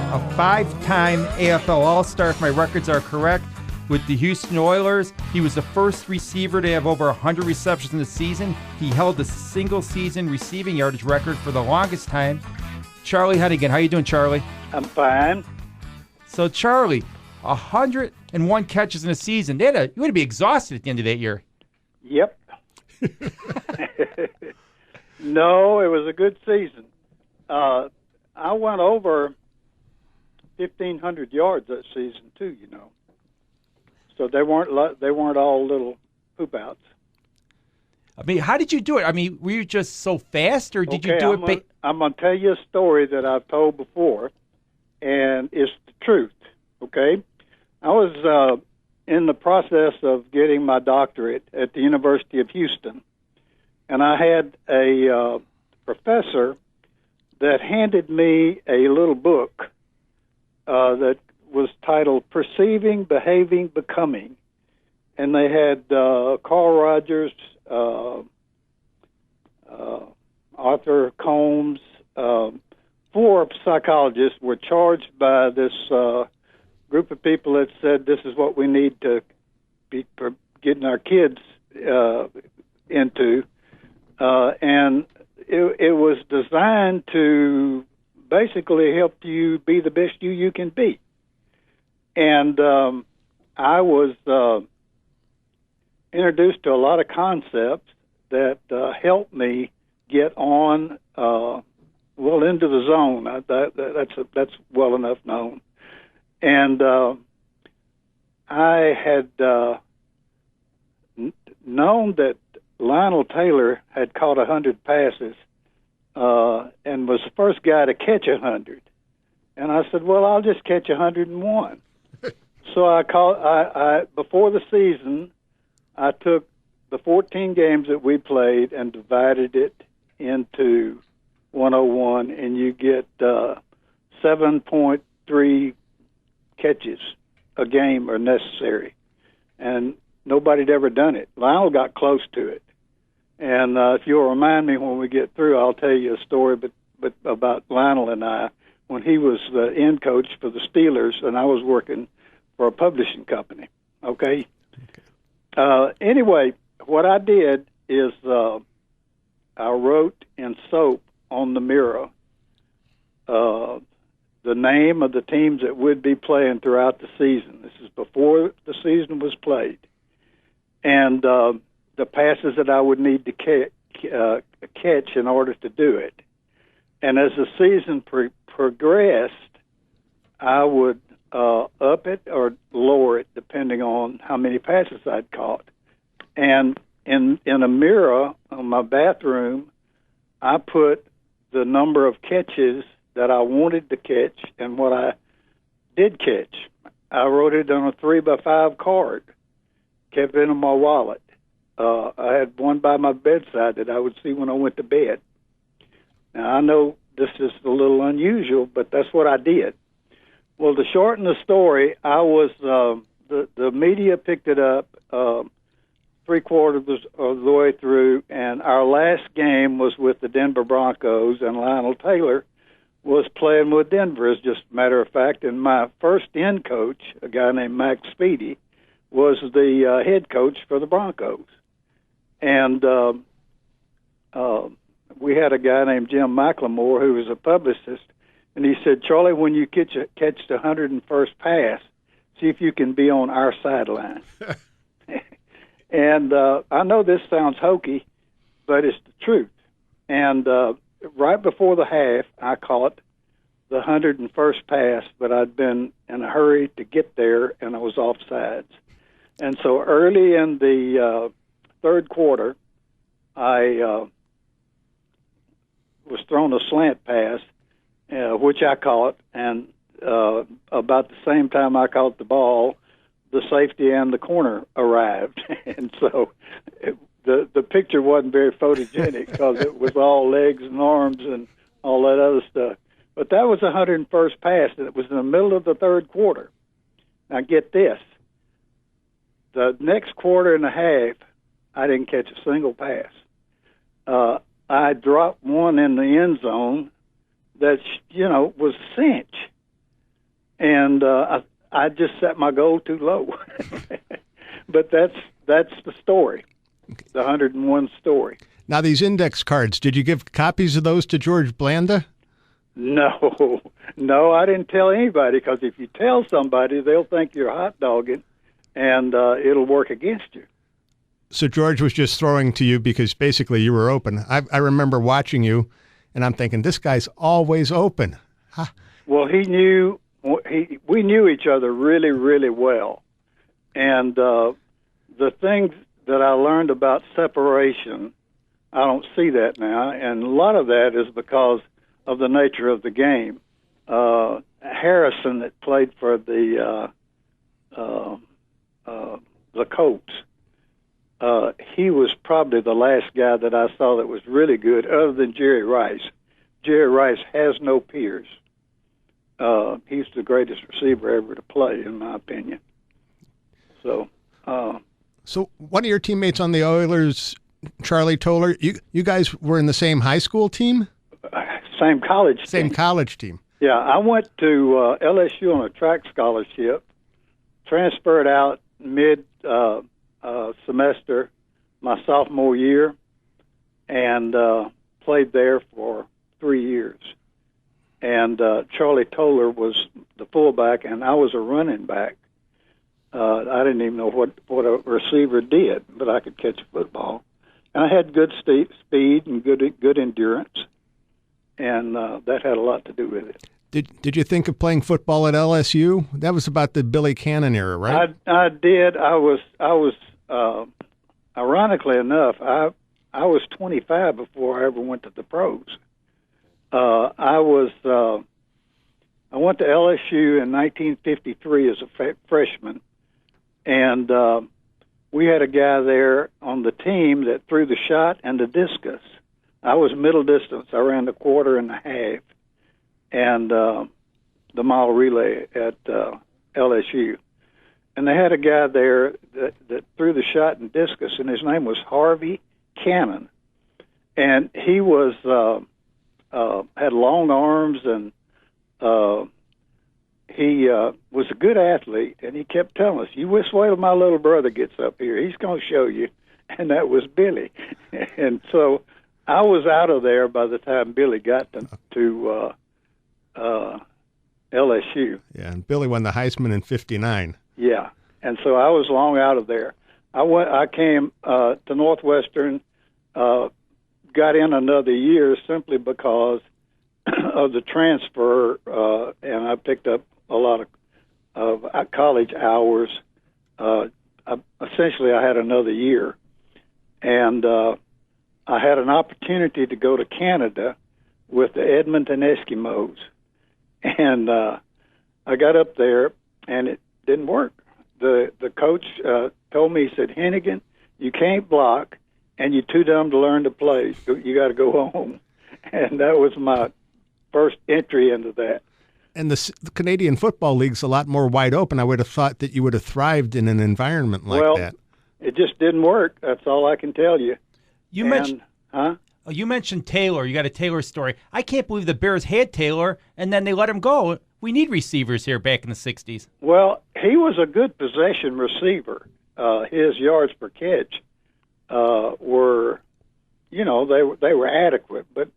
a 5-time AFL All-Star, if my records are correct, with the Houston Oilers. He was the first receiver to have over 100 receptions in the season. He held the single-season receiving yardage record for the longest time. Charlie Hennigan. How you doing, Charlie? I'm fine. So, Charlie, 101 catches in a season. You would be exhausted at the end of that year. Yep. No, it was a good season. I went over 1,500 yards that season too. So they weren't all little poop outs. I mean, how did you do it? I mean, were you just so fast, or did you do it? I'm going to tell you a story that I've told before, and it's the truth. Okay, I was in the process of getting my doctorate at the University of Houston, and I had a professor that handed me a little book that was titled Perceiving, Behaving, Becoming. And they had Carl Rogers, Arthur Combs, 4 psychologists were charged by this group of people that said this is what we need to be getting our kids into. And it was designed to basically help you be the best you can be. And I was introduced to a lot of concepts that helped me get on, into the zone. That's well enough known. And I had known that Lionel Taylor had caught 100 passes and was the first guy to catch 100. And I said, well, I'll just catch 101. So I before the season, I took the 14 games that we played and divided it into 101, and you get 7.3 catches a game are necessary. And nobody had ever done it. Lionel got close to it. And if you'll remind me when we get through, I'll tell you a story but about Lionel and I when he was the end coach for the Steelers, and I was working for a publishing company. Okay. Anyway, what I did is I wrote in soap on the mirror the name of the teams that would be playing throughout the season. This is before the season was played. And the passes that I would need to catch in order to do it. And as the season progressed, I would up it or lower it depending on how many passes I'd caught. And in a mirror on my bathroom, I put the number of catches that I wanted to catch and what I did catch. I wrote it on a 3x5 card, kept it in my wallet. I had one by my bedside that I would see when I went to bed. Now, I know this is a little unusual, but that's what I did. Well, to shorten the story, I was the media picked it up 3/4 of the way through, and our last game was with the Denver Broncos, and Lionel Taylor was playing with Denver, as just a matter of fact. And my first end coach, a guy named Max Speedy, was the head coach for the Broncos. And we had a guy named Jim McLemore who was a publicist, and he said, Charlie, when you catch the 101st pass, see if you can be on our sideline. And I know this sounds hokey, but it's the truth. And right before the half, I caught the 101st pass, but I'd been in a hurry to get there, and I was offsides. And so early in the third quarter, I was thrown a slant pass, which I caught, and about the same time I caught the ball, the safety and the corner arrived. And so the picture wasn't very photogenic because it was all legs and arms and all that other stuff. But that was the 101st pass, and it was in the middle of the third quarter. Now get this. The next quarter and a half, I didn't catch a single pass. I dropped one in the end zone that, was a cinch. and I just set my goal too low. But that's the story, the 101 story. Now, these index cards, did you give copies of those to George Blanda? No, I didn't tell anybody, because if you tell somebody, they'll think you're hot dogging, and it'll work against you. So George was just throwing to you because basically you were open. I remember watching you, and I'm thinking, this guy's always open. Huh. Well, we knew each other really, really well. And the things that I learned about separation, I don't see that now. And a lot of that is because of the nature of the game. Harrison, that played for the Colts, he was probably the last guy that I saw that was really good, other than Jerry Rice. Jerry Rice has no peers. He's the greatest receiver ever to play, in my opinion. So one of your teammates on the Oilers, Charlie Toller, you guys were in the same high school team? Same college team. Same college team. Yeah, I went to LSU on a track scholarship, transferred out mid-semester my sophomore year, and played there for 3 years. And Charlie Toller was the fullback, and I was a running back. I didn't even know what a receiver did, but I could catch a football. And I had good speed and good endurance, and that had a lot to do with it. Did you think of playing football at LSU? That was about the Billy Cannon era, right? I did. I was ironically enough, I was 25 before I ever went to the pros. I went to LSU in 1953 as a freshman, and we had a guy there on the team that threw the shot and the discus. I was middle distance. I ran the quarter and the half, and the mile relay at LSU. And they had a guy there that threw the shot and discus, and his name was Harvey Cannon. And he was had long arms, and he was a good athlete. And he kept telling us, "You just wait till my little brother gets up here. He's going to show you." And that was Billy. And so I was out of there by the time Billy got to LSU. Yeah, and Billy won the Heisman in '59. Yeah, and so I was long out of there. I came to Northwestern, got in another year simply because of the transfer, and I picked up a lot of college hours. Essentially, I had another year, and I had an opportunity to go to Canada with the Edmonton Eskimos, and I got up there, and it didn't work. The coach told me, he said, "Hennigan, you can't block, and you're too dumb to learn to play. So you got to go home." And that was my first entry into that. And the Canadian Football League's a lot more wide open. I would have thought that you would have thrived in an environment like that. It just didn't work. That's all I can tell you. You mentioned Taylor. You got a Taylor story. I can't believe the Bears had Taylor, and then they let him go. We need receivers here back in the 60s. Well, he was a good possession receiver. His yards per catch were, they were adequate. But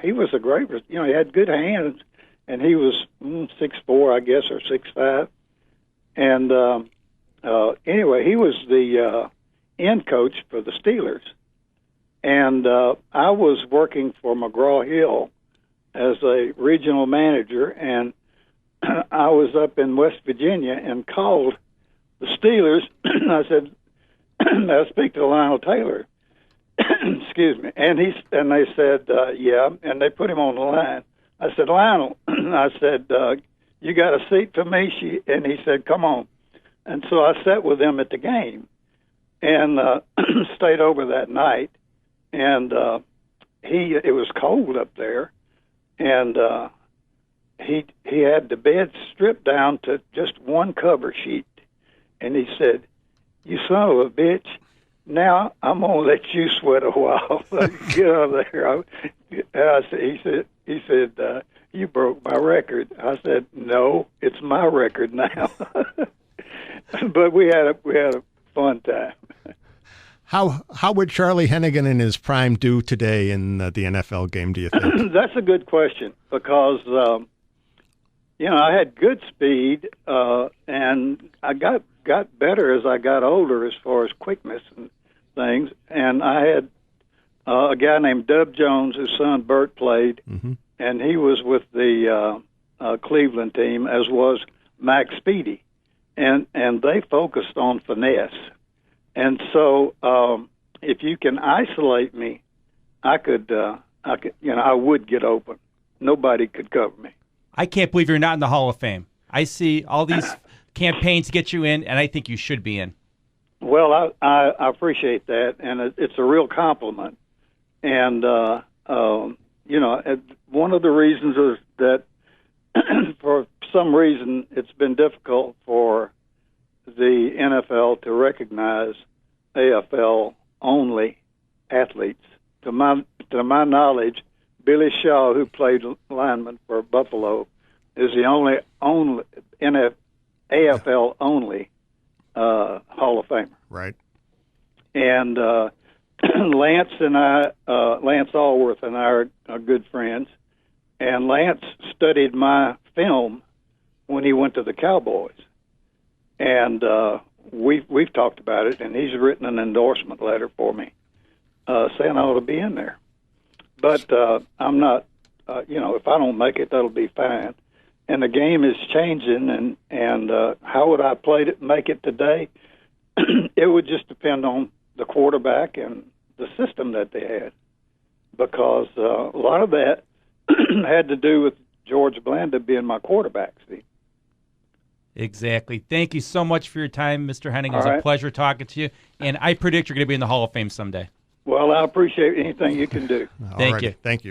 he was a great, he had good hands, and he was 6'4", I guess, or 6'5". And anyway, he was the end coach for the Steelers. And I was working for McGraw-Hill as a regional manager, and I was up in West Virginia and called the Steelers. I said, "I speak to Lionel Taylor." Excuse me. And they said, "Yeah," and they put him on the line. I said, "Lionel," I said, "you got a seat for me?" And he said, "Come on." And so I sat with them at the game and stayed over that night. And it was cold up there, and he had the bed stripped down to just one cover sheet. And he said, "You son of a bitch, now I'm going to let you sweat a while. Get out of there." He said, you broke my record. I said, no, it's my record now. But we had a fun time. How would Charlie Hennigan in his prime do today in the NFL game, do you think? That's a good question because, I had good speed, and I got better as I got older as far as quickness and things. And I had a guy named Dub Jones, whose son Bert played, and he was with the Cleveland team, as was Max Speedy. And they focused on finesse. And so, if you can isolate me, I would get open. Nobody could cover me. I can't believe you're not in the Hall of Fame. I see all these campaigns to get you in, and I think you should be in. Well, I appreciate that, and it's a real compliment. And one of the reasons is that for some reason it's been difficult for the NFL to recognize AFL-only athletes. To my knowledge, Billy Shaw, who played lineman for Buffalo, is the only AFL-only Hall of Famer. Right. And Lance Allworth and I are good friends, and Lance studied my film when he went to the Cowboys. And we've talked about it, and he's written an endorsement letter for me saying I ought to be in there. But I'm not, if I don't make it, that'll be fine. And the game is changing, and how would I make it today? It would just depend on the quarterback and the system that they had, because a lot of that had to do with George Blanda being my quarterback, see. Exactly. Thank you so much for your time, Mr. Hennigan. It was a pleasure talking to you, and I predict you're going to be in the Hall of Fame someday. Well, I appreciate anything you can do. Thank you. Thank you.